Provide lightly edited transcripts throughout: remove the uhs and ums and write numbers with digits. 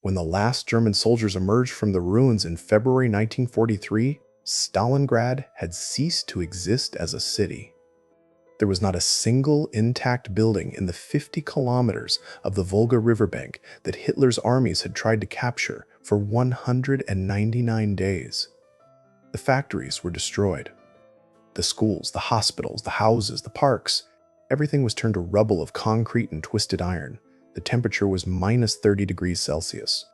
When the last German soldiers emerged from the ruins in February 1943, Stalingrad had ceased to exist as a city. There was not a single intact building in the 50 kilometers of the Volga riverbank that Hitler's armies had tried to capture for 199 days. The factories were destroyed. The schools, the hospitals, the houses, the parks, everything was turned to rubble of concrete and twisted iron. The temperature was minus 30 degrees Celsius.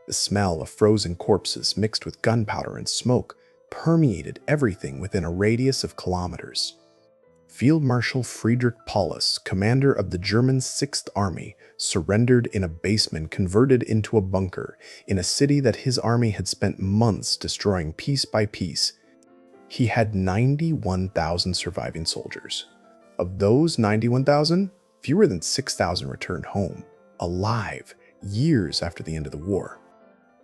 The smell of frozen corpses mixed with gunpowder and smoke permeated everything within a radius of kilometers. Field Marshal Friedrich Paulus, commander of the German 6th Army, surrendered in a basement converted into a bunker in a city that his army had spent months destroying piece by piece. He had 91,000 surviving soldiers. Of those 91,000, fewer than 6,000 returned home, alive, years after the end of the war.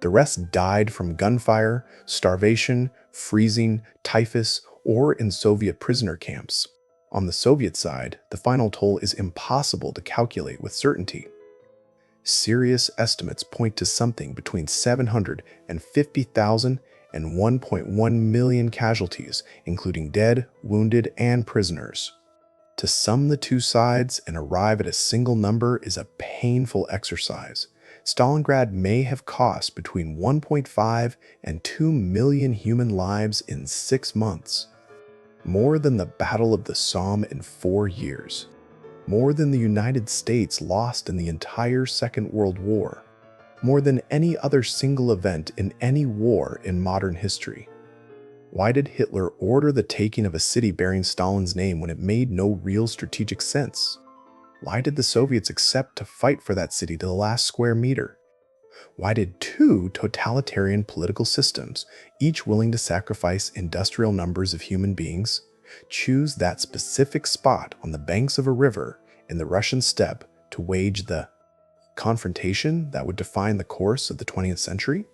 The rest died from gunfire, starvation, freezing, typhus, or in Soviet prisoner camps. On the Soviet side, the final toll is impossible to calculate with certainty. Serious estimates point to something between 750,000 and 1.1 million casualties, including dead, wounded, and prisoners. To sum the two sides and arrive at a single number is a painful exercise. Stalingrad may have cost between 1.5 and 2 million human lives in 6 months. More than the Battle of the Somme in 4 years. More than the United States lost in the entire Second World War. More than any other single event in any war in modern history. Why did Hitler order the taking of a city bearing Stalin's name when it made no real strategic sense? Why did the Soviets accept to fight for that city to the last square meter? Why did two totalitarian political systems, each willing to sacrifice industrial numbers of human beings, choose that specific spot on the banks of a river in the Russian steppe to wage the confrontation that would define the course of the 20th century?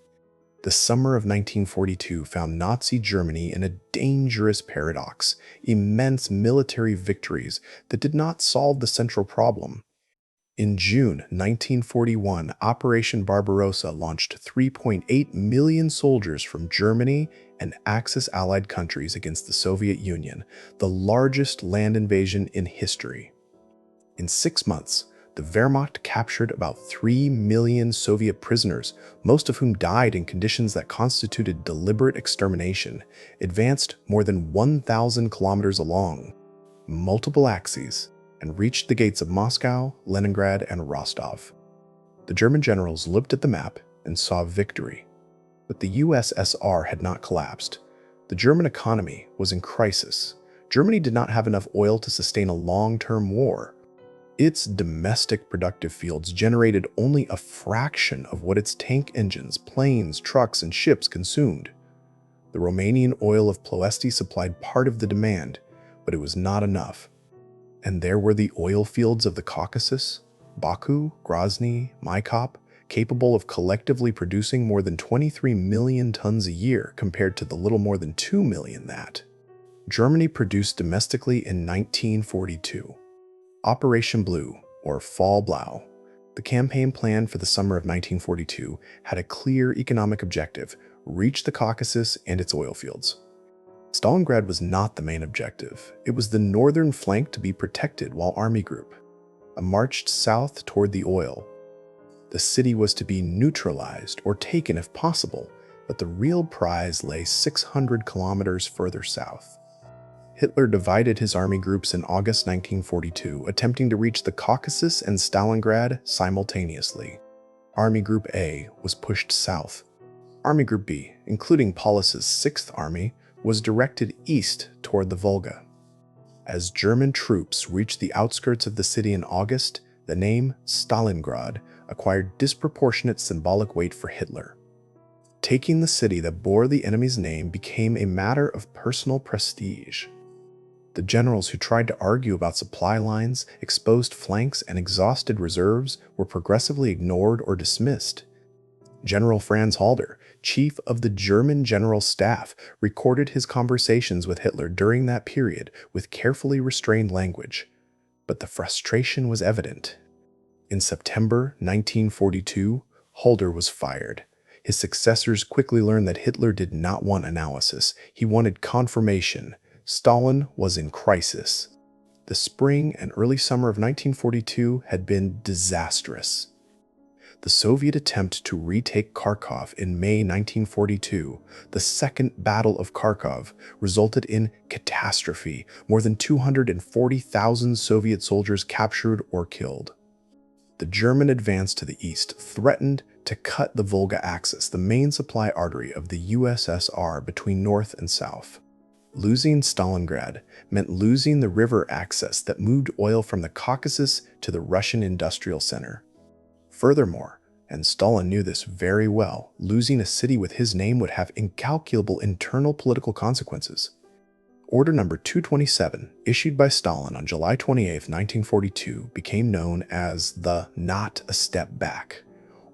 The summer of 1942 found Nazi Germany in a dangerous paradox, immense military victories that did not solve the central problem. In June 1941, Operation Barbarossa launched 3.8 million soldiers from Germany and Axis allied countries against the Soviet Union, the largest land invasion in history. In 6 months, the Wehrmacht captured about 3 million Soviet prisoners, most of whom died in conditions that constituted deliberate extermination, advanced more than 1,000 kilometers along multiple axes, and reached the gates of Moscow, Leningrad, and Rostov. The German generals looked at the map and saw victory. But the USSR had not collapsed. The German economy was in crisis. Germany did not have enough oil to sustain a long-term war. Its domestic productive fields generated only a fraction of what its tank engines, planes, trucks, and ships consumed. The Romanian oil of Ploesti supplied part of the demand, but it was not enough. And there were the oil fields of the Caucasus, Baku, Grozny, Maikop, capable of collectively producing more than 23 million tons a year compared to the little more than 2 million that Germany produced domestically in 1942. Operation Blue, or Fall Blau, the campaign plan for the summer of 1942, had a clear economic objective: reach the Caucasus and its oil fields. Stalingrad was not the main objective. It was the northern flank to be protected while Army Group marched south toward the oil. The city was to be neutralized or taken if possible, but the real prize lay 600 kilometers further south. Hitler divided his army groups in August 1942, attempting to reach the Caucasus and Stalingrad simultaneously. Army Group A was pushed south. Army Group B, including Paulus's 6th Army, was directed east toward the Volga. As German troops reached the outskirts of the city in August, the name Stalingrad acquired disproportionate symbolic weight for Hitler. Taking the city that bore the enemy's name became a matter of personal prestige. The generals who tried to argue about supply lines, exposed flanks, and exhausted reserves were progressively ignored or dismissed. General Franz Halder, chief of the German General Staff, recorded his conversations with Hitler during that period with carefully restrained language. But the frustration was evident. In September 1942, Halder was fired. His successors quickly learned that Hitler did not want analysis. He wanted confirmation. Stalin was in crisis. The spring and early summer of 1942 had been disastrous. The Soviet attempt to retake Kharkov in May 1942, the Second Battle of Kharkov, resulted in catastrophe. More than 240,000 Soviet soldiers captured or killed. The German advance to the east threatened to cut the Volga axis, the main supply artery of the USSR between north and south. Losing Stalingrad meant losing the river access that moved oil from the Caucasus to the Russian industrial center. Furthermore, and Stalin knew this very well, losing a city with his name would have incalculable internal political consequences. Order number 227, issued by Stalin on July 28, 1942, became known as the Not a Step Back.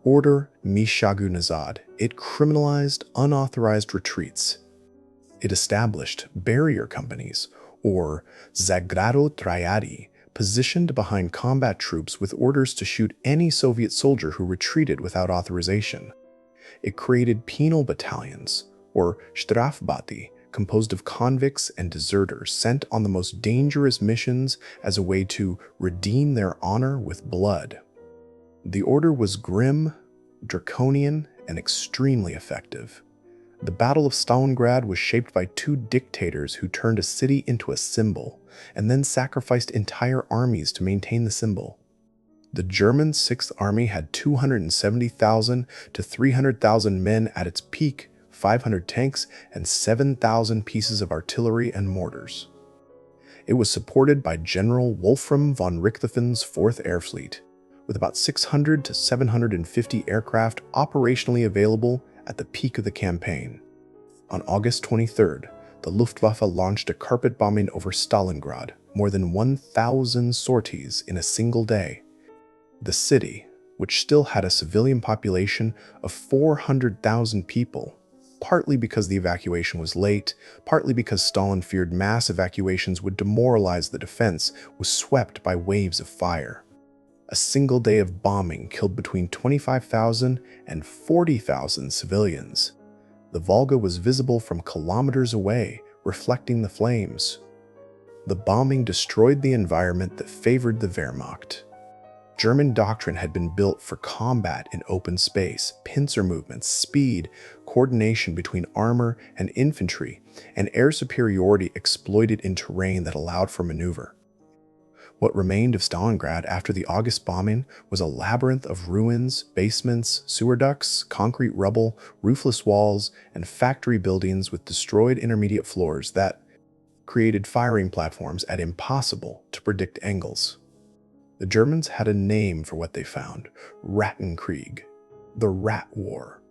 Order Mishagu Nazad. It criminalized unauthorized retreats. It established barrier companies, or Zagrado Triadi, positioned behind combat troops with orders to shoot any Soviet soldier who retreated without authorization. It created penal battalions, or Strafbati, composed of convicts and deserters sent on the most dangerous missions as a way to redeem their honor with blood. The order was grim, draconian, and extremely effective. The Battle of Stalingrad was shaped by two dictators who turned a city into a symbol and then sacrificed entire armies to maintain the symbol. The German Sixth Army had 270,000 to 300,000 men at its peak, 500 tanks, and 7,000 pieces of artillery and mortars. It was supported by General Wolfram von Richthofen's 4th Air Fleet, with about 600 to 750 aircraft operationally available at the peak of the campaign. On August 23rd, the Luftwaffe launched a carpet bombing over Stalingrad, more than 1,000 sorties in a single day. The city, which still had a civilian population of 400,000 people, partly because the evacuation was late, partly because Stalin feared mass evacuations would demoralize the defense, was swept by waves of fire. A single day of bombing killed between 25,000 and 40,000 civilians. The Volga was visible from kilometers away, reflecting the flames. The bombing destroyed the environment that favored the Wehrmacht. German doctrine had been built for combat in open space, pincer movements, speed, coordination between armor and infantry, and air superiority exploited in terrain that allowed for maneuver. What remained of Stalingrad after the August bombing was a labyrinth of ruins, basements, sewer ducts, concrete rubble, roofless walls, and factory buildings with destroyed intermediate floors that created firing platforms at impossible to predict angles. The Germans had a name for what they found: Rattenkrieg, the Rat War.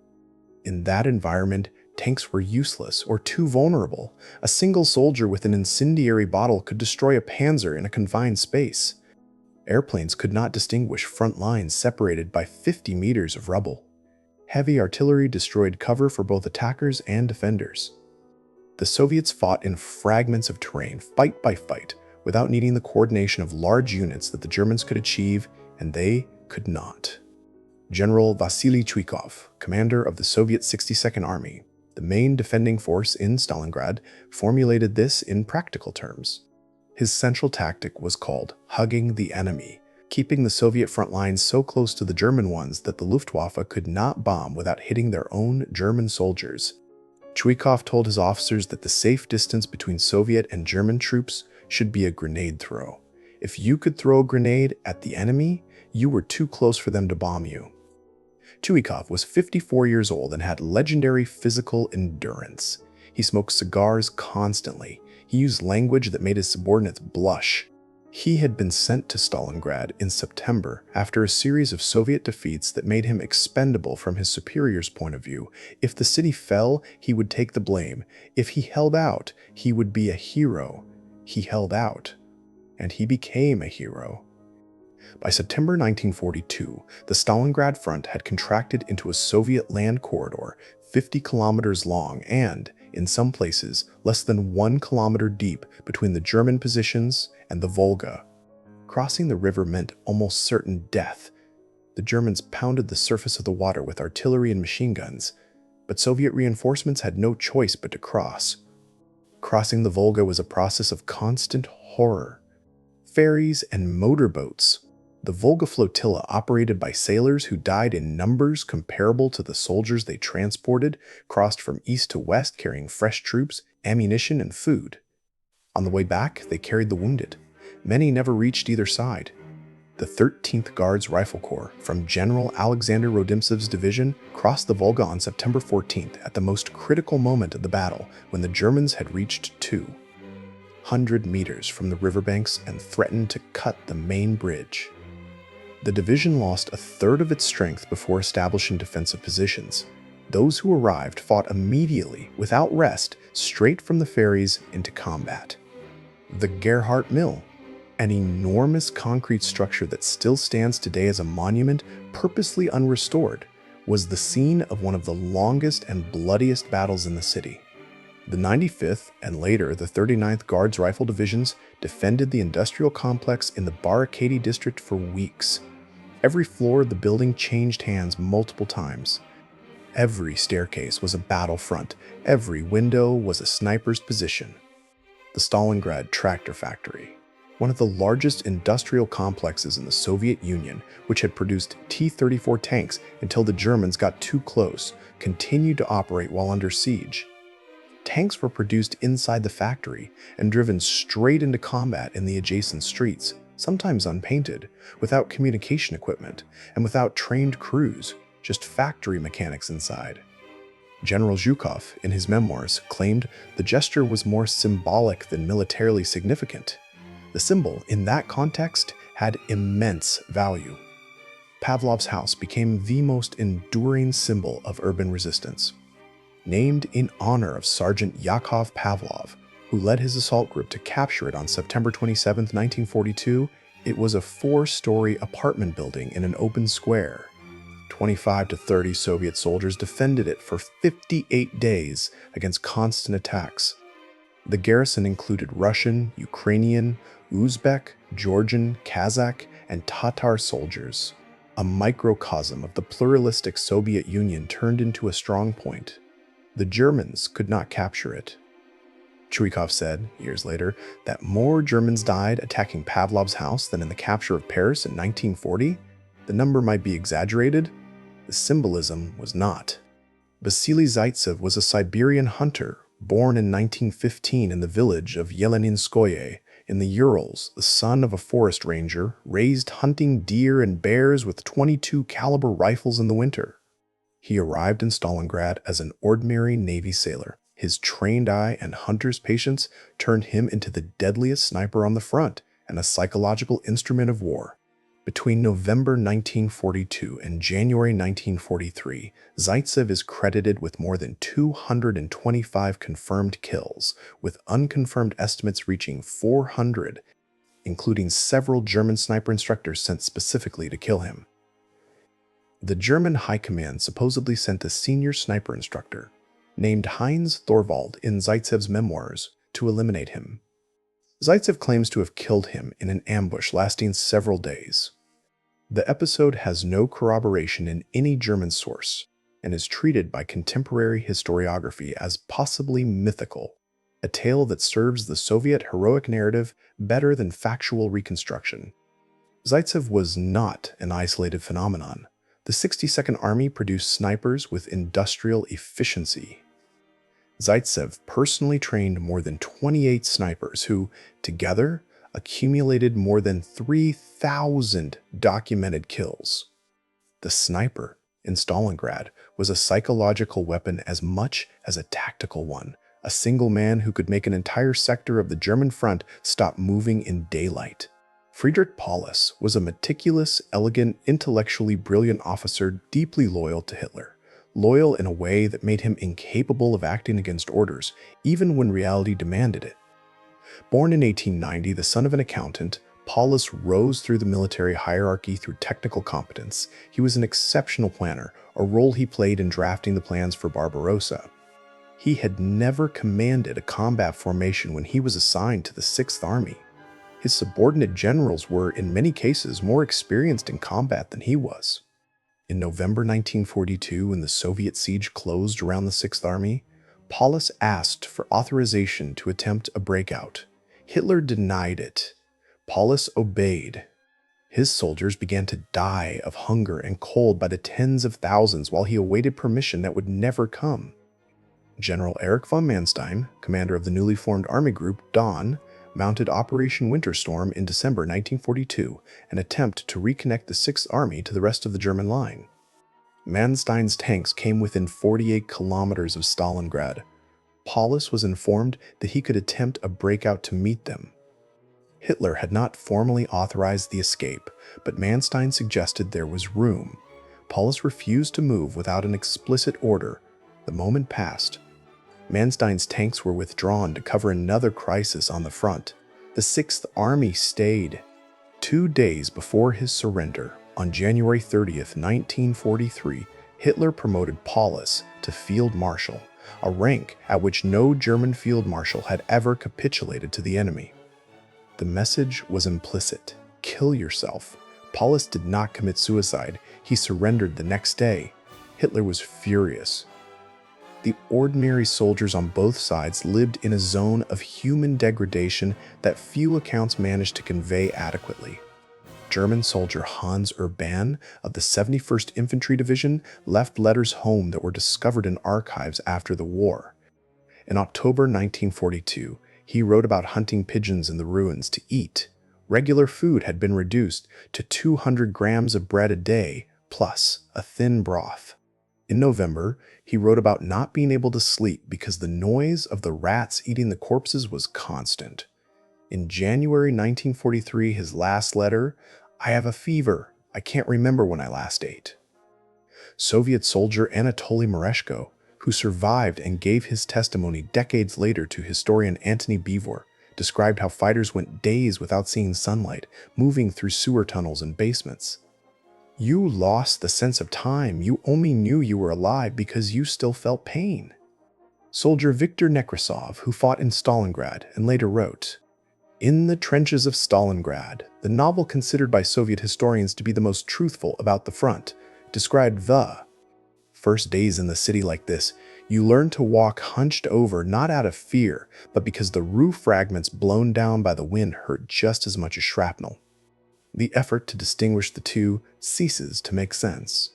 In that environment, tanks were useless or too vulnerable. A single soldier with an incendiary bottle could destroy a panzer in a confined space. Airplanes could not distinguish front lines separated by 50 meters of rubble. Heavy artillery destroyed cover for both attackers and defenders. The Soviets fought in fragments of terrain, fight by fight, without needing the coordination of large units that the Germans could achieve, and they could not. General Vasily Chuikov, commander of the Soviet 62nd Army, the main defending force in Stalingrad, formulated this in practical terms. His central tactic was called hugging the enemy, keeping the Soviet front lines so close to the German ones that the Luftwaffe could not bomb without hitting their own German soldiers. Chuikov told his officers that the safe distance between Soviet and German troops should be a grenade throw. If you could throw a grenade at the enemy, you were too close for them to bomb you. Chuikov was 54 years old and had legendary physical endurance. He smoked cigars constantly. He used language that made his subordinates blush. He had been sent to Stalingrad in September after a series of Soviet defeats that made him expendable from his superior's point of view. If the city fell, he would take the blame. If he held out, he would be a hero. He held out, and he became a hero. By September 1942, the Stalingrad front had contracted into a Soviet land corridor 50 kilometers long and, in some places, less than 1 kilometer deep between the German positions and the Volga. Crossing the river meant almost certain death. The Germans pounded the surface of the water with artillery and machine guns, but Soviet reinforcements had no choice but to cross. Crossing the Volga was a process of constant horror. Ferries and motorboats. The Volga flotilla, operated by sailors who died in numbers comparable to the soldiers they transported, crossed from east to west carrying fresh troops, ammunition, and food. On the way back, they carried the wounded. Many never reached either side. The 13th Guards Rifle Corps from General Alexander Rodimtsev's division crossed the Volga on September 14th at the most critical moment of the battle, when the Germans had reached 200 meters from the riverbanks and threatened to cut the main bridge. The division lost a third of its strength before establishing defensive positions. Those who arrived fought immediately, without rest, straight from the ferries into combat. The Gerhardt Mill, an enormous concrete structure that still stands today as a monument, purposely unrestored, was the scene of one of the longest and bloodiest battles in the city. The 95th and later the 39th Guards Rifle Divisions defended the industrial complex in the Barakati district for weeks. Every floor of the building changed hands multiple times. Every staircase was a battlefront. Every window was a sniper's position. The Stalingrad tractor factory, one of the largest industrial complexes in the Soviet Union, which had produced T-34 tanks until the Germans got too close, continued to operate while under siege. Tanks were produced inside the factory and driven straight into combat in the adjacent streets, sometimes unpainted, without communication equipment, and without trained crews, just factory mechanics inside. General Zhukov, in his memoirs, claimed the gesture was more symbolic than militarily significant. The symbol, in that context, had immense value. Pavlov's house became the most enduring symbol of urban resistance. Named in honor of Sergeant Yakov Pavlov, who led his assault group to capture it on September 27, 1942, it was a 4-story apartment building in an open square. 25 to 30 Soviet soldiers defended it for 58 days against constant attacks. The garrison included Russian, Ukrainian, Uzbek, Georgian, Kazakh, and Tatar soldiers, a microcosm of the pluralistic Soviet Union turned into a strong point. The Germans could not capture it. Chuikov said, years later, that more Germans died attacking Pavlov's house than in the capture of Paris in 1940. The number might be exaggerated. The symbolism was not. Vasily Zaitsev was a Siberian hunter born in 1915 in the village of Yeleninskoye in the Urals, the son of a forest ranger, raised hunting deer and bears with .22 caliber rifles in the winter. He arrived in Stalingrad as an ordinary Navy sailor. His trained eye and hunter's patience turned him into the deadliest sniper on the front and a psychological instrument of war. Between November 1942 and January 1943, Zaitsev is credited with more than 225 confirmed kills, with unconfirmed estimates reaching 400, including several German sniper instructors sent specifically to kill him. The German High Command supposedly sent a senior sniper instructor, named Heinz Thorwald in Zaitsev's memoirs, to eliminate him. Zaitsev claims to have killed him in an ambush lasting several days. The episode has no corroboration in any German source and is treated by contemporary historiography as possibly mythical, a tale that serves the Soviet heroic narrative better than factual reconstruction. Zaitsev was not an isolated phenomenon. The 62nd Army produced snipers with industrial efficiency. Zaitsev personally trained more than 28 snipers who, together, accumulated more than 3,000 documented kills. The sniper in Stalingrad was a psychological weapon as much as a tactical one, a single man who could make an entire sector of the German front stop moving in daylight. Friedrich Paulus was a meticulous, elegant, intellectually brilliant officer deeply loyal to Hitler. Loyal in a way that made him incapable of acting against orders, even when reality demanded it. Born in 1890, the son of an accountant, Paulus rose through the military hierarchy through technical competence. He was an exceptional planner, a role he played in drafting the plans for Barbarossa. He had never commanded a combat formation when he was assigned to the 6th Army. His subordinate generals were, in many cases, more experienced in combat than he was. In November 1942, when the Soviet siege closed around the Sixth Army, Paulus asked for authorization to attempt a breakout. Hitler denied it. Paulus obeyed. His soldiers began to die of hunger and cold by the tens of thousands while he awaited permission that would never come. General Erich von Manstein, commander of the newly formed army group Dawn, mounted Operation Winterstorm in December 1942, an attempt to reconnect the Sixth Army to the rest of the German line. Manstein's tanks came within 48 kilometers of Stalingrad. Paulus was informed that he could attempt a breakout to meet them. Hitler had not formally authorized the escape, but Manstein suggested there was room. Paulus refused to move without an explicit order. The moment passed. Manstein's tanks were withdrawn to cover another crisis on the front. The Sixth Army stayed. 2 days before his surrender, on January 30th, 1943, Hitler promoted Paulus to Field Marshal, a rank at which no German field marshal had ever capitulated to the enemy. The message was implicit: kill yourself. Paulus did not commit suicide. He surrendered the next day. Hitler was furious. The ordinary soldiers on both sides lived in a zone of human degradation that few accounts managed to convey adequately. German soldier Hans Urban of the 71st Infantry Division left letters home that were discovered in archives after the war. In October 1942, he wrote about hunting pigeons in the ruins to eat. Regular food had been reduced to 200 grams of bread a day, plus a thin broth. In November, he wrote about not being able to sleep because the noise of the rats eating the corpses was constant. In January 1943, his last letter: "I have a fever. I can't remember when I last ate." Soviet soldier Anatoly Mereshko, who survived and gave his testimony decades later to historian Antony Beevor, described how fighters went days without seeing sunlight, moving through sewer tunnels and basements. You lost the sense of time. You only knew you were alive because you still felt pain. Soldier Viktor Nekrasov, who fought in Stalingrad and later wrote, "In the Trenches of Stalingrad," the novel considered by Soviet historians to be the most truthful about the front, described the first days in the city like this. You learn to walk hunched over, not out of fear, but because the roof fragments blown down by the wind hurt just as much as shrapnel. The effort to distinguish the two ceases to make sense.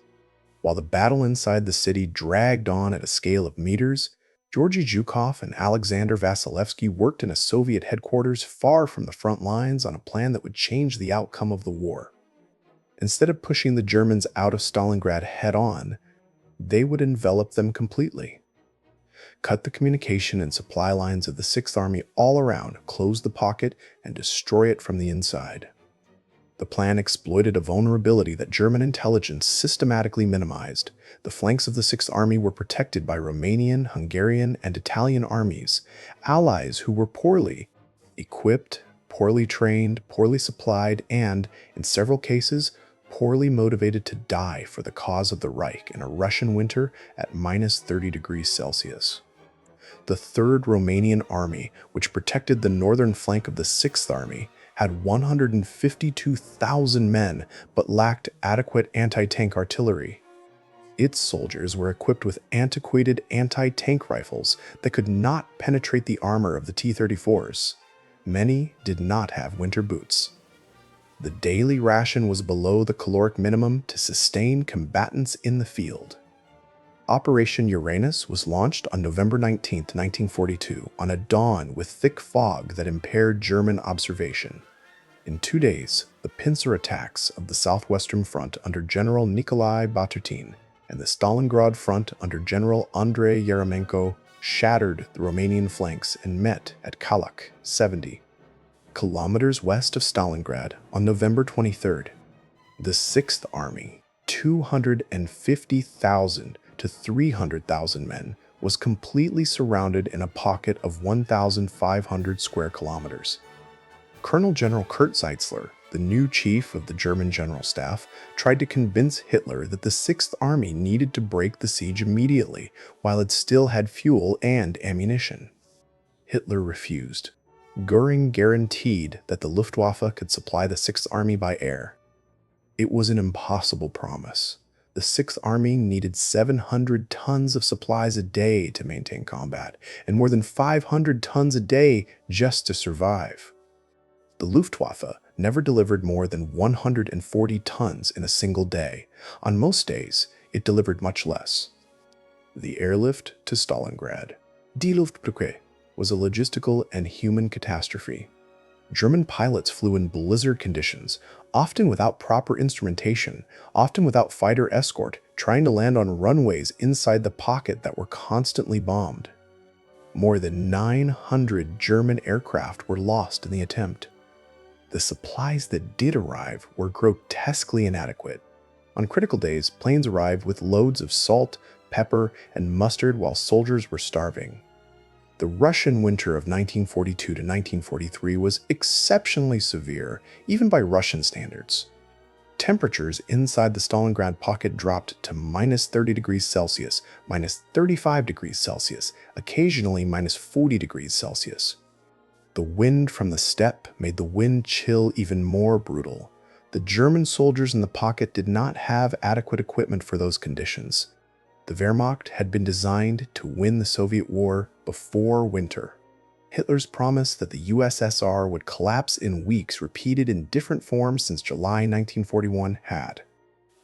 While the battle inside the city dragged on at a scale of meters, Georgy Zhukov and Alexander Vasilevsky worked in a Soviet headquarters far from the front lines on a plan that would change the outcome of the war. Instead of pushing the Germans out of Stalingrad head-on, they would envelop them completely. Cut the communication and supply lines of the Sixth Army all around, close the pocket, and destroy it from the inside. The plan exploited a vulnerability that German intelligence systematically minimized. The flanks of the Sixth Army were protected by Romanian, Hungarian, and Italian armies, allies who were poorly equipped, poorly trained, poorly supplied, and, in several cases, poorly motivated to die for the cause of the Reich in a Russian winter at minus 30 degrees Celsius. The Third Romanian Army, which protected the northern flank of the Sixth Army, had 152,000 men but lacked adequate anti-tank artillery. Its soldiers were equipped with antiquated anti-tank rifles that could not penetrate the armor of the T-34s. Many did not have winter boots. The daily ration was below the caloric minimum to sustain combatants in the field. Operation Uranus was launched on November 19, 1942, on a dawn with thick fog that impaired German observation. In 2 days, the pincer attacks of the Southwestern Front under General Nikolai Batutin and the Stalingrad Front under General Andrei Yeremenko shattered the Romanian flanks and met at Kalach, 70 kilometers west of Stalingrad, on November 23rd. The Sixth Army, 250,000 to 300,000 men, was completely surrounded in a pocket of 1,500 square kilometers. Colonel General Kurt Zeitzler, the new chief of the German General Staff, tried to convince Hitler that the Sixth Army needed to break the siege immediately while it still had fuel and ammunition. Hitler refused. Goering guaranteed that the Luftwaffe could supply the Sixth Army by air. It was an impossible promise. The Sixth Army needed 700 tons of supplies a day to maintain combat, and more than 500 tons a day just to survive. The Luftwaffe never delivered more than 140 tons in a single day. On most days, it delivered much less. The airlift to Stalingrad, Die Luftbrücke, was a logistical and human catastrophe. German pilots flew in blizzard conditions, often without proper instrumentation, often without fighter escort, trying to land on runways inside the pocket that were constantly bombed. More than 900 German aircraft were lost in the attempt. The supplies that did arrive were grotesquely inadequate. On critical days, planes arrived with loads of salt, pepper, and mustard while soldiers were starving. The Russian winter of 1942 to 1943 was exceptionally severe, even by Russian standards. Temperatures inside the Stalingrad pocket dropped to minus 30 degrees Celsius, minus 35 degrees Celsius, occasionally minus 40 degrees Celsius. The wind from the steppe made the wind chill even more brutal. The German soldiers in the pocket did not have adequate equipment for those conditions. The Wehrmacht had been designed to win the Soviet war before winter. Hitler's promise that the USSR would collapse in weeks, repeated in different forms since July 1941, had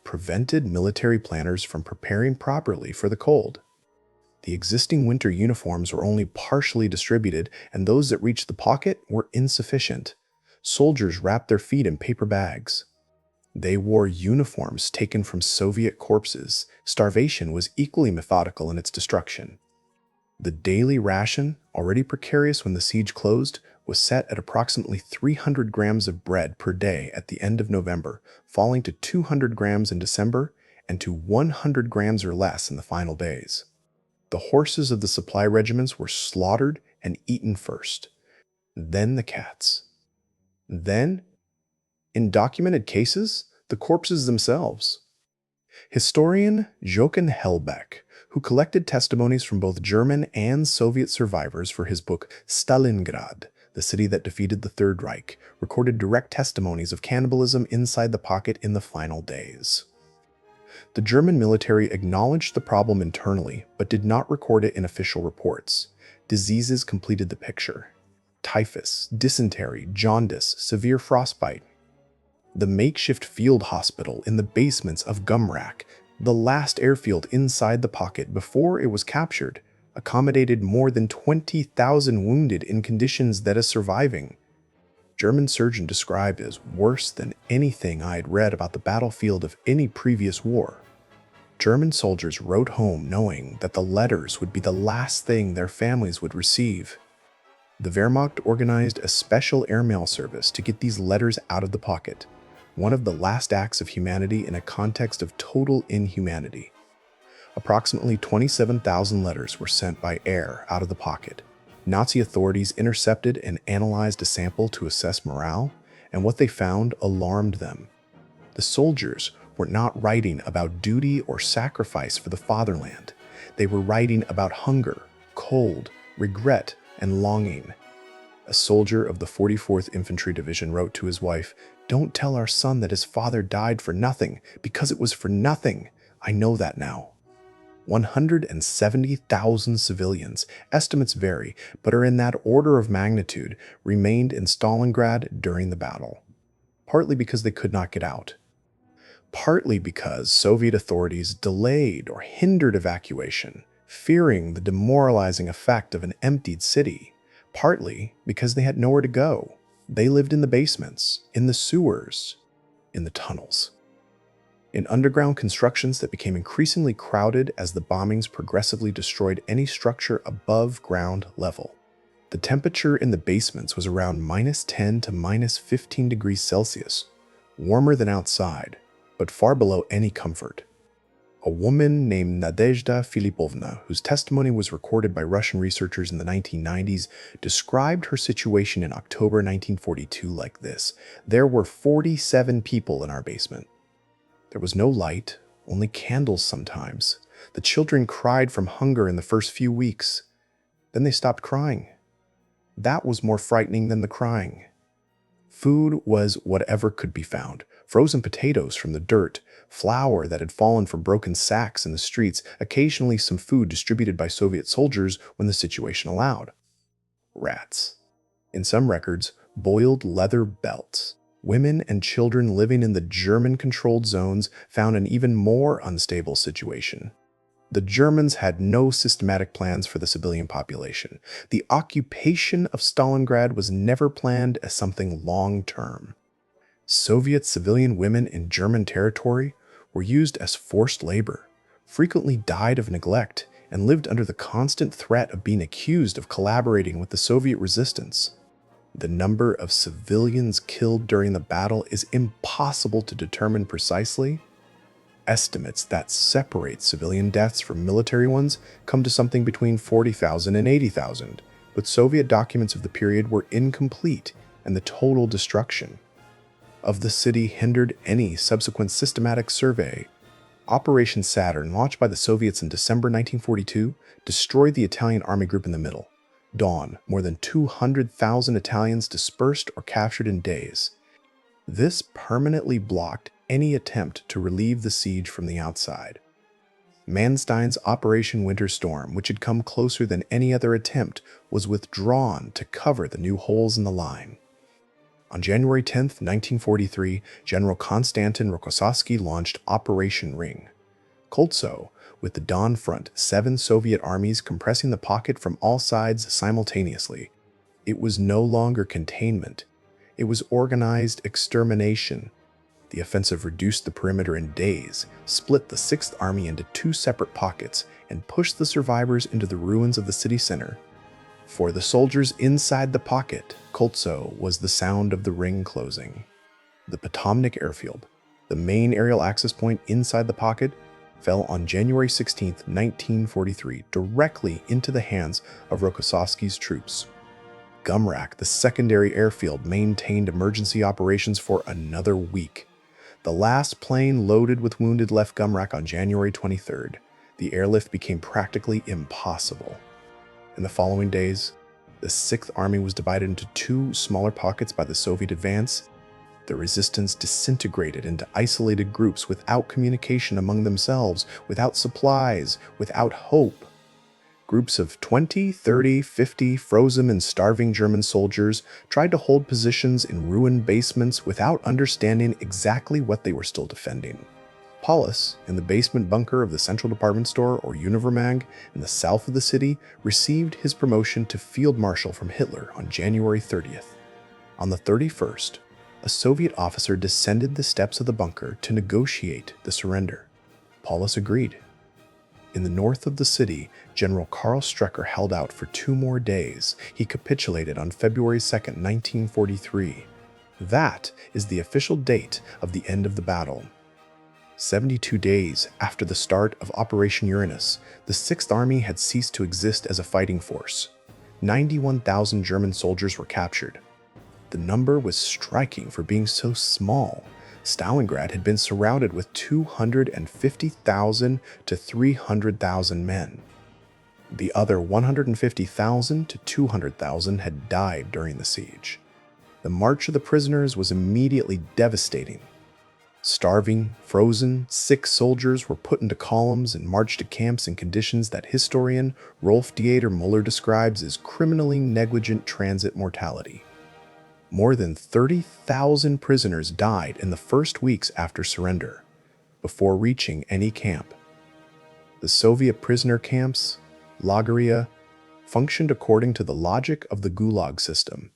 prevented military planners from preparing properly for the cold. The existing winter uniforms were only partially distributed, and those that reached the pocket were insufficient. Soldiers wrapped their feet in paper bags. They wore uniforms taken from Soviet corpses. Starvation was equally methodical in its destruction. The daily ration, already precarious when the siege closed, was set at approximately 300 grams of bread per day at the end of November, falling to 200 grams in December and to 100 grams or less in the final days. The horses of the supply regiments were slaughtered and eaten first. Then the cats. Then, in documented cases, the corpses themselves. Historian Jochen Hellbeck, who collected testimonies from both German and Soviet survivors for his book Stalingrad, the city that defeated the Third Reich, recorded direct testimonies of cannibalism inside the pocket in the final days. The German military acknowledged the problem internally, but did not record it in official reports. Diseases completed the picture: typhus, dysentery, jaundice, severe frostbite. The makeshift field hospital in the basements of Gumrak, the last airfield inside the pocket before it was captured, accommodated more than 20,000 wounded in conditions that is surviving. German surgeon described as worse than anything I had read about the battlefield of any previous war. German soldiers wrote home knowing that the letters would be the last thing their families would receive. The Wehrmacht organized a special airmail service to get these letters out of the pocket, one of the last acts of humanity in a context of total inhumanity. Approximately 27,000 letters were sent by air out of the pocket. Nazi authorities intercepted and analyzed a sample to assess morale, and what they found alarmed them. The soldiers were not writing about duty or sacrifice for the fatherland. They were writing about hunger, cold, regret, and longing. A soldier of the 44th Infantry Division wrote to his wife, "Don't tell our son that his father died for nothing, because it was for nothing. I know that now." 170,000 civilians, estimates vary, but are in that order of magnitude, remained in Stalingrad during the battle. Partly because they could not get out. Partly because Soviet authorities delayed or hindered evacuation, fearing the demoralizing effect of an emptied city. Partly because they had nowhere to go. They lived in the basements, in the sewers, in the tunnels. In underground constructions that became increasingly crowded as the bombings progressively destroyed any structure above ground level. The temperature in the basements was around minus 10 to minus 15 degrees Celsius, warmer than outside, but far below any comfort. A woman named Nadezhda Filipovna, whose testimony was recorded by Russian researchers in the 1990s, described her situation in October 1942 like this: "There were 47 people in our basement. There was no light, only candles sometimes. The children cried from hunger in the first few weeks. Then they stopped crying. That was more frightening than the crying. Food was whatever could be found: frozen potatoes from the dirt, flour that had fallen from broken sacks in the streets, occasionally some food distributed by Soviet soldiers when the situation allowed. Rats. In some records, boiled leather belts. Women and children living in the German-controlled zones found an even more unstable situation. The Germans had no systematic plans for the civilian population. The occupation of Stalingrad was never planned as something long-term. Soviet civilian women in German territory were used as forced labor, frequently died of neglect, and lived under the constant threat of being accused of collaborating with the Soviet resistance. The number of civilians killed during the battle is impossible to determine precisely. Estimates that separate civilian deaths from military ones come to something between 40,000 and 80,000, but Soviet documents of the period were incomplete, and the total destruction of the city hindered any subsequent systematic survey. Operation Saturn, launched by the Soviets in December 1942, destroyed the Italian army group in the middle. Dawn, more than 200,000 Italians dispersed or captured in days. This permanently blocked any attempt to relieve the siege from the outside. Manstein's Operation Winter Storm, which had come closer than any other attempt, was withdrawn to cover the new holes in the line. On January 10, 1943, General Konstantin Rokossovsky launched Operation Ring. Koltso, with the Don Front, 7 Soviet armies compressing the pocket from all sides simultaneously. It was no longer containment. It was organized extermination. The offensive reduced the perimeter in days, split the 6th Army into 2 separate pockets, and pushed the survivors into the ruins of the city center. For the soldiers inside the pocket, Koltso was the sound of the ring closing. The Potomnik airfield, the main aerial access point inside the pocket, fell on January 16, 1943, directly into the hands of Rokossovsky's troops. Gumrak, the secondary airfield, maintained emergency operations for another week. The last plane loaded with wounded left Gumrak on January 23rd. The airlift became practically impossible. In the following days, the 6th Army was divided into 2 smaller pockets by the Soviet advance. The resistance disintegrated into isolated groups without communication among themselves, without supplies, without hope. Groups of 20, 30, 50 frozen and starving German soldiers tried to hold positions in ruined basements without understanding exactly what they were still defending. Paulus, in the basement bunker of the Central Department Store, or Univermag, in the south of the city, received his promotion to Field Marshal from Hitler on January 30th. On the 31st, a Soviet officer descended the steps of the bunker to negotiate the surrender. Paulus agreed. In the north of the city, General Karl Strecker held out for 2 more days. He capitulated on February 2, 1943. That is the official date of the end of the battle. 72 days after the start of Operation Uranus, the 6th Army had ceased to exist as a fighting force. 91,000 German soldiers were captured. The number was striking for being so small. Stalingrad had been surrounded with 250,000 to 300,000 men. The other 150,000 to 200,000 had died during the siege. The march of the prisoners was immediately devastating. Starving, frozen, sick soldiers were put into columns and marched to camps in conditions that historian Rolf Dieter Müller describes as criminally negligent transit mortality. More than 30,000 prisoners died in the first weeks after surrender, before reaching any camp. The Soviet prisoner camps, lageria, functioned according to the logic of the Gulag system.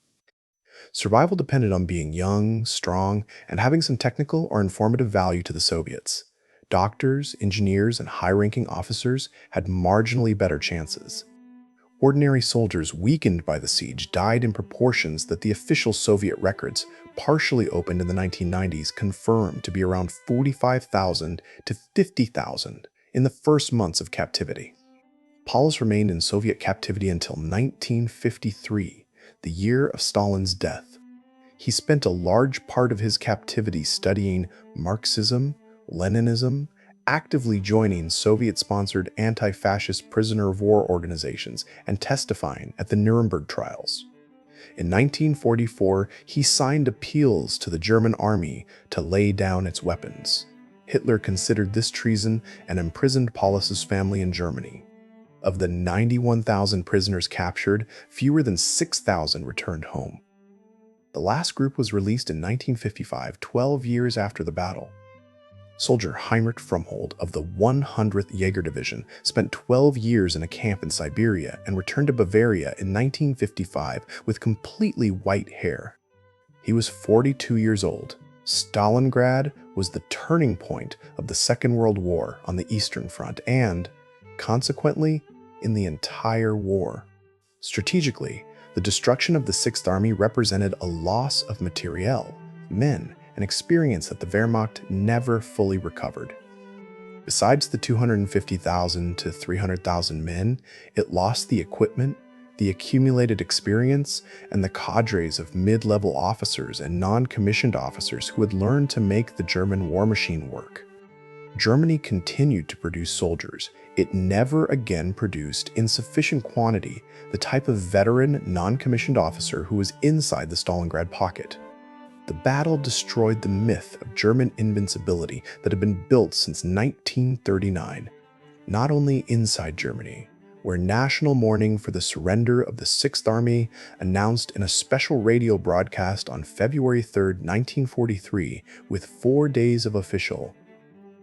Survival depended on being young, strong, and having some technical or informative value to the Soviets. Doctors, engineers, and high-ranking officers had marginally better chances. Ordinary soldiers weakened by the siege died in proportions that the official Soviet records, partially opened in the 1990s, confirmed to be around 45,000 to 50,000 in the first months of captivity. Paulus remained in Soviet captivity until 1953, the year of Stalin's death. He spent a large part of his captivity studying Marxism, Leninism, actively joining Soviet-sponsored anti-fascist prisoner of war organizations, and testifying at the Nuremberg trials. In 1944, he signed appeals to the German army to lay down its weapons. Hitler considered this treason and imprisoned Paulus's family in Germany. Of the 91,000 prisoners captured, fewer than 6,000 returned home. The last group was released in 1955, 12 years after the battle. Soldier Heinrich Frumhold of the 100th Jaeger Division spent 12 years in a camp in Siberia and returned to Bavaria in 1955 with completely white hair. He was 42 years old. Stalingrad was the turning point of the Second World War on the Eastern Front and, consequently, in the entire war. Strategically, the destruction of the Sixth Army represented a loss of materiel, men, and experience that the Wehrmacht never fully recovered. Besides the 250,000 to 300,000 men, it lost the equipment, the accumulated experience, and the cadres of mid-level officers and non-commissioned officers who had learned to make the German war machine work. Germany continued to produce soldiers. It never again produced in sufficient quantity the type of veteran, non-commissioned officer who was inside the Stalingrad pocket. The battle destroyed the myth of German invincibility that had been built since 1939, not only inside Germany, where national mourning for the surrender of the Sixth Army announced in a special radio broadcast on February 3, 1943, with 4 days of official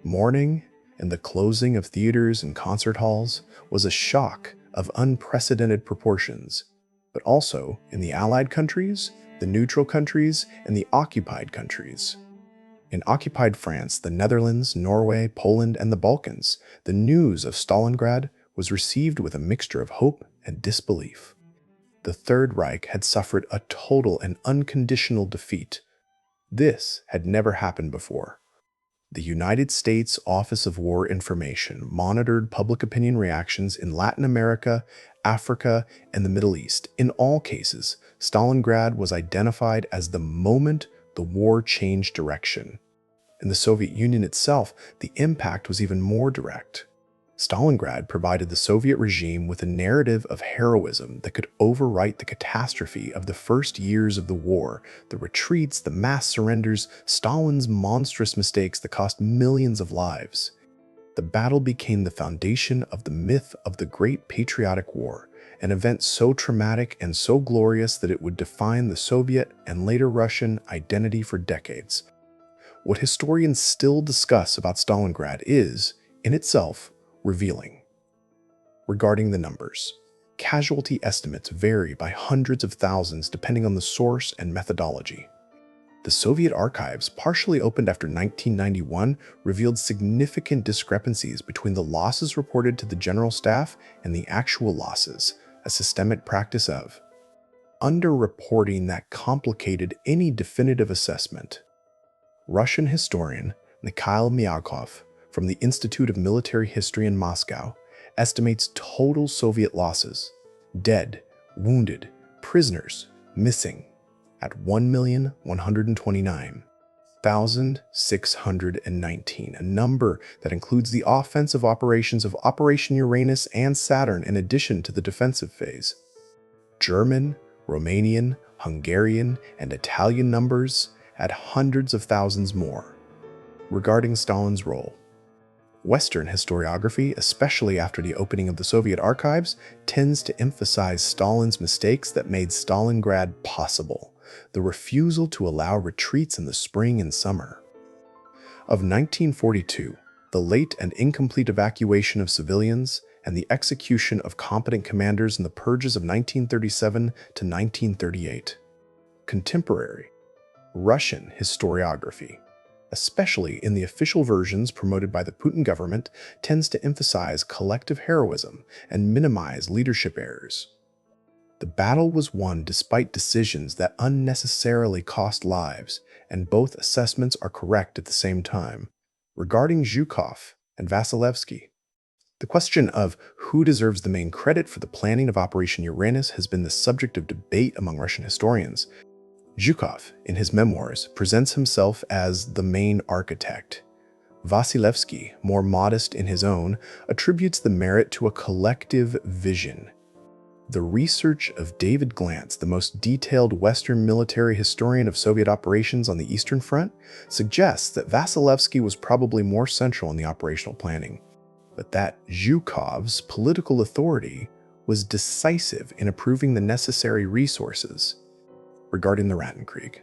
mourning and the closing of theaters and concert halls, was a shock of unprecedented proportions, but also in the Allied countries, the neutral countries, and the occupied countries. In occupied France, the Netherlands, Norway, Poland, and the Balkans, the news of Stalingrad was received with a mixture of hope and disbelief. The Third Reich had suffered a total and unconditional defeat. This had never happened before. The United States Office of War Information monitored public opinion reactions in Latin America, Africa, and the Middle East. In all cases, Stalingrad was identified as the moment the war changed direction. In the Soviet Union itself, the impact was even more direct. Stalingrad provided the Soviet regime with a narrative of heroism that could overwrite the catastrophe of the first years of the war, the retreats, the mass surrenders, Stalin's monstrous mistakes that cost millions of lives. The battle became the foundation of the myth of the Great Patriotic War, an event so traumatic and so glorious that it would define the Soviet and later Russian identity for decades. What historians still discuss about Stalingrad is, in itself, revealing. Regarding the numbers, casualty estimates vary by hundreds of thousands depending on the source and methodology. The Soviet archives, partially opened after 1991, revealed significant discrepancies between the losses reported to the general staff and the actual losses, a systemic practice of underreporting that complicated any definitive assessment. Russian historian Mikhail Myakov from the Institute of Military History in Moscow estimates total Soviet losses, dead, wounded, prisoners, missing, at 1,129,619, a number that includes the offensive operations of Operation Uranus and Saturn in addition to the defensive phase. German, Romanian, Hungarian, and Italian numbers add hundreds of thousands more. Regarding Stalin's role, Western historiography, especially after the opening of the Soviet archives, tends to emphasize Stalin's mistakes that made Stalingrad possible, the refusal to allow retreats in the spring and summer. Of 1942, the late and incomplete evacuation of civilians, and the execution of competent commanders in the purges of 1937 to 1938. Contemporary Russian historiography, especially in the official versions promoted by the Putin government, tends to emphasize collective heroism and minimize leadership errors. The battle was won despite decisions that unnecessarily cost lives, and both assessments are correct at the same time. Regarding Zhukov and Vasilevsky, the question of who deserves the main credit for the planning of Operation Uranus has been the subject of debate among Russian historians. Zhukov, in his memoirs, presents himself as the main architect. Vasilevsky, more modest in his own, attributes the merit to a collective vision. The research of David Glantz, the most detailed Western military historian of Soviet operations on the Eastern Front, suggests that Vasilevsky was probably more central in the operational planning, but that Zhukov's political authority was decisive in approving the necessary resources. Regarding the Rattenkrieg,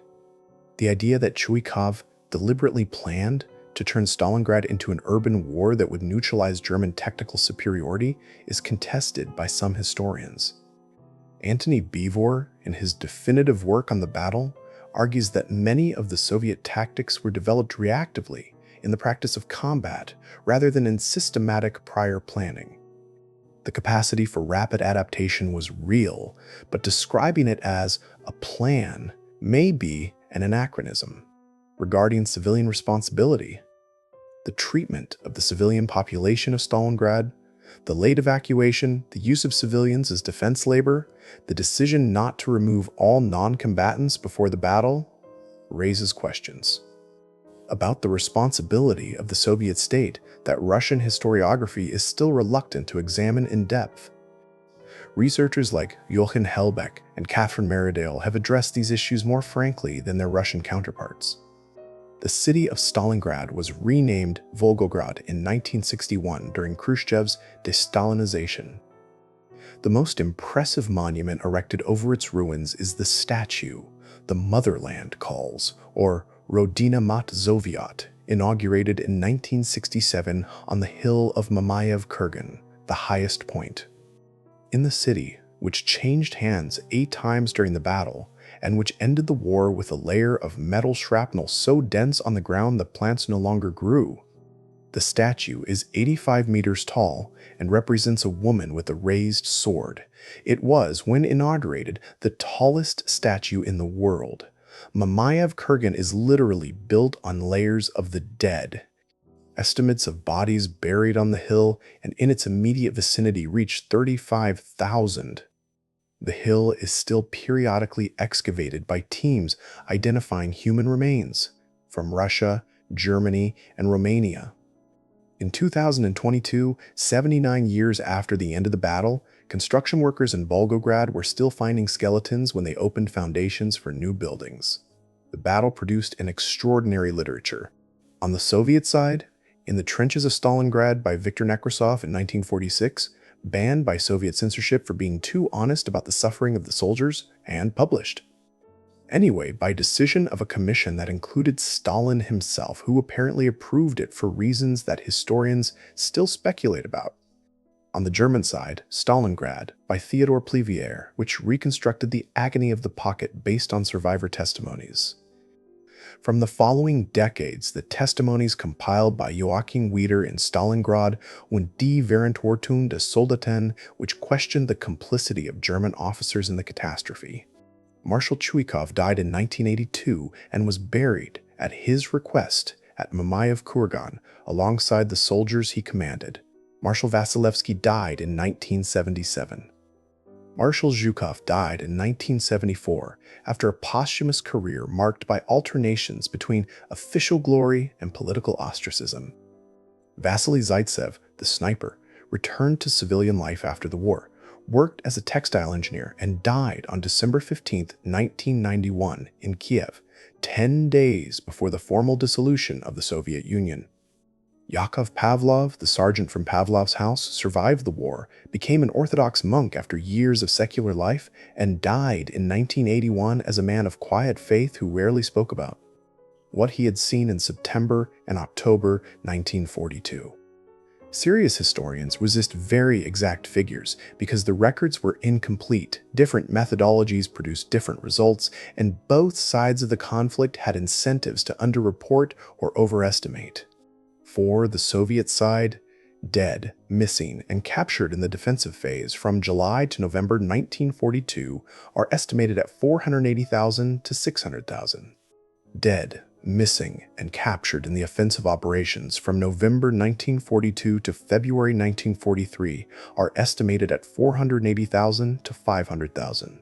the idea that Chuikov deliberately planned to turn Stalingrad into an urban war that would neutralize German technical superiority is contested by some historians. Antony Beevor, in his definitive work on the battle, argues that many of the Soviet tactics were developed reactively in the practice of combat rather than in systematic prior planning. The capacity for rapid adaptation was real, but describing it as a plan may be an anachronism. Regarding civilian responsibility, the treatment of the civilian population of Stalingrad, the late evacuation, the use of civilians as defense labor, the decision not to remove all non-combatants before the battle raises questions about the responsibility of the Soviet state that Russian historiography is still reluctant to examine in depth. Researchers like Jochen Helbeck and Catherine Meridale have addressed these issues more frankly than their Russian counterparts. The city of Stalingrad was renamed Volgograd in 1961 during Khrushchev's de-Stalinization. The most impressive monument erected over its ruins is the statue the Motherland calls, or Rodina Mat Zoviot, inaugurated in 1967 on the hill of Mamayev Kurgan, the highest point. In the city, which changed hands 8 times during the battle, and which ended the war with a layer of metal shrapnel so dense on the ground that plants no longer grew, the statue is 85 meters tall and represents a woman with a raised sword. It was, when inaugurated, the tallest statue in the world. Mamayev Kurgan is literally built on layers of the dead. Estimates of bodies buried on the hill and in its immediate vicinity reach 35,000. The hill is still periodically excavated by teams identifying human remains from Russia, Germany, and Romania. In 2022, 79 years after the end of the battle, construction workers in Volgograd were still finding skeletons when they opened foundations for new buildings. The battle produced an extraordinary literature. On the Soviet side, In the Trenches of Stalingrad by Viktor Nekrasov in 1946, banned by Soviet censorship for being too honest about the suffering of the soldiers, and published. Anyway, by decision of a commission that included Stalin himself, who apparently approved it for reasons that historians still speculate about. On the German side, Stalingrad by Theodor Plivier, which reconstructed the agony of the pocket based on survivor testimonies. From the following decades, the testimonies compiled by Joachim Wieder in Stalingrad und die Verantwortung des Soldaten, which questioned the complicity of German officers in the catastrophe. Marshal Chuikov died in 1982 and was buried, at his request, at Mamayev Kurgan alongside the soldiers he commanded. Marshal Vasilevsky died in 1977. Marshal Zhukov died in 1974 after a posthumous career marked by alternations between official glory and political ostracism. Vasily Zaitsev, the sniper, returned to civilian life after the war, worked as a textile engineer, and died on December 15, 1991 in Kiev, 10 days before the formal dissolution of the Soviet Union. Yakov Pavlov, the sergeant from Pavlov's house, survived the war, became an Orthodox monk after years of secular life, and died in 1981 as a man of quiet faith who rarely spoke about what he had seen in September and October 1942. Serious historians resist very exact figures because the records were incomplete, different methodologies produced different results, and both sides of the conflict had incentives to underreport or overestimate. For the Soviet side, dead, missing, and captured in the defensive phase from July to November 1942 are estimated at 480,000 to 600,000. Dead, missing, and captured in the offensive operations from November 1942 to February 1943 are estimated at 480,000 to 500,000.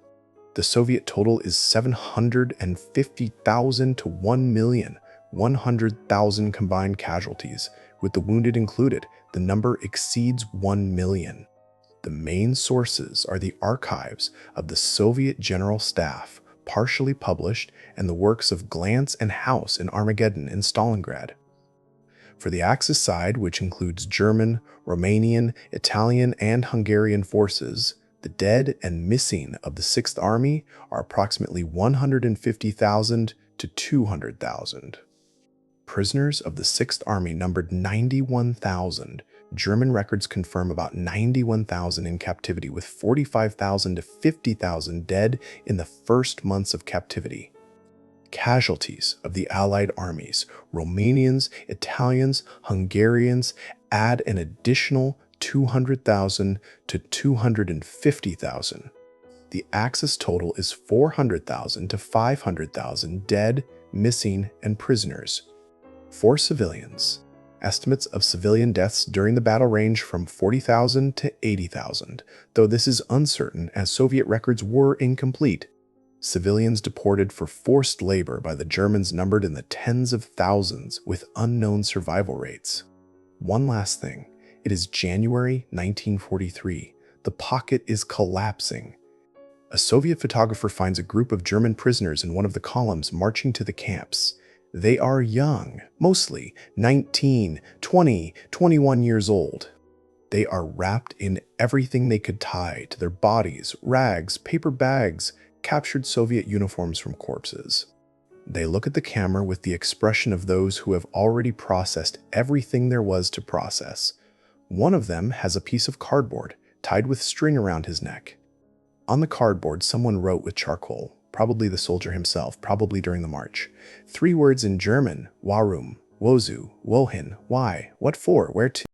The Soviet total is 750,000 to 1,100,000 combined casualties. With the wounded included, the number exceeds 1 million. The The main sources are the archives of the Soviet General Staff, partially published, and the works of Glantz and House in Armageddon and Stalingrad. For the Axis side, which includes German, Romanian, Italian, and Hungarian forces, the dead and missing of the Sixth Army are approximately 150,000 to 200,000. Prisoners of the Sixth Army numbered 91,000. German records confirm about 91,000 in captivity, with 45,000 to 50,000 dead in the first months of captivity. Casualties of the Allied armies, Romanians, Italians, Hungarians, add an additional 200,000 to 250,000. The Axis total is 400,000 to 500,000 dead, missing, and prisoners. For civilians, estimates of civilian deaths during the battle range from 40,000 to 80,000, though this is uncertain as Soviet records were incomplete. Civilians deported for forced labor by the Germans numbered in the tens of thousands, with unknown survival rates. One last thing. It is January 1943. The pocket is collapsing. A Soviet photographer finds a group of German prisoners in one of the columns marching to the camps. They are young, mostly 19, 20, 21 years old. They are wrapped in everything they could tie to their bodies, rags, paper bags, captured Soviet uniforms from corpses. They look at the camera with the expression of those who have already processed everything there was to process. One of them has a piece of cardboard tied with string around his neck. On the cardboard, someone wrote with charcoal, probably the soldier himself, probably during the march, 3 words in German: Warum, Wozu, Wohin, why, what for, where to.